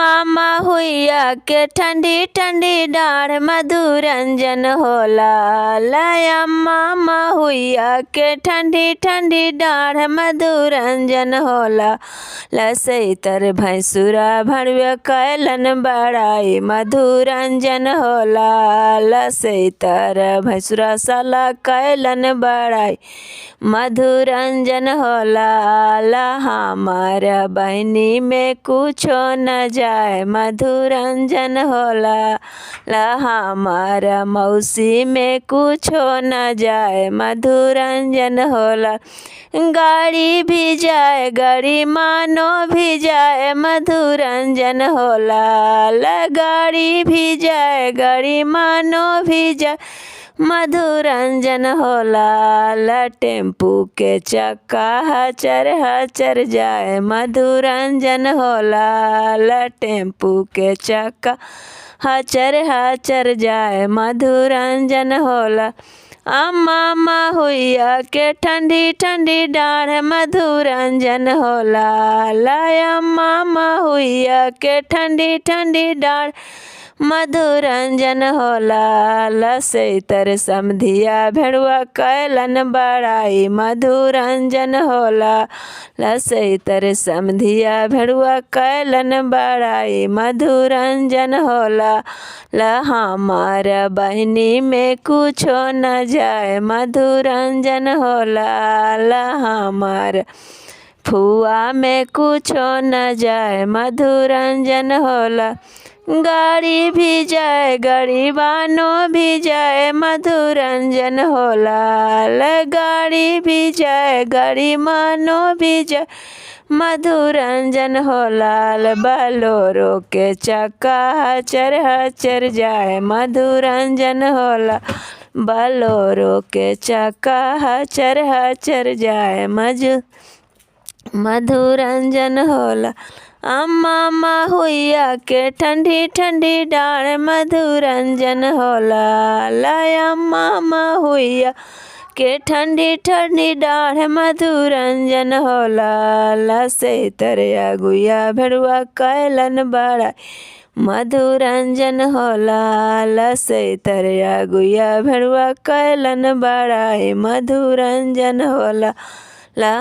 मामा हुइया के ठंडी ठंडी डाढ़ मधुरंजन होला। लया मामा हुइया के ठंडी ठंडी डाढ़ मधुरंजन होला। लसैतर भैंसुरा भणवे कैलन बड़ाई मधुरंजन होला। लसैतर भैंसुरा साला कैलन बड़ाई मधुरंजन होला। हमार बहनी में कुछो न जाए मधुरंजन होला। हमार मौसी में कुछो न जाए मधुरंजन होला। गाड़ी भी जाए गाड़ी मानो भी जाए मधुरंजन होला। गाड़ी भी जाए गाड़ी मानो भी जाए मधुरंजन होला। टेम्पू के चक्का हचर हचर जाए मधुरंजन होला। टेम्पू के चक्का हचर हचर जाए मधुरंजन होला। मामा हुइया के ठंडी ठंडी डाढ़ मधुरंजन होला। लया मामा हुइया के ठंडी ठंडी डाढ़ मधुरंजन होला। लसैतर समधिया भेड़ुआ कैलन बड़ाई मधुरंजन होला। लसैतर समधिया भेड़ुआ कैलन बड़ाई मधुरंजन होला। हमार बहनी में कुछो न जाए मधुरंजन होला। हमार फुआ में कुछो न जाए मधुरंजन होला। गाड़ी भी जाए गरीबानो भी जाए मधुरंजन होला। गाड़ी भी जाए गरीबानो भी जाए मधुरंजन होला। बोलेरो के चक्का हचर हचर जाए मधुरंजन होला। बोलेरो के चक्का हचर हचर जाए मधुरंजन होला। मामा हुइया के ठंडी ठंडी डाढ़ मधुरंजन होला। लया मामा हुइया के ठंडी ठंडी डाढ़ मधुरंजन होला। लसैतर अगुया भेड़ुआ कैलन बड़ाई मधुरंजन होला। लसैतर अगुया भेड़ुआ कैलन बड़ाई मधुरंजन होला।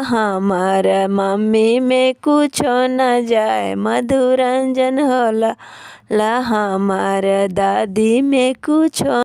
हमार मम्मी में कुछो न जाए मधुरंजन होला। हमार दादी में कुछो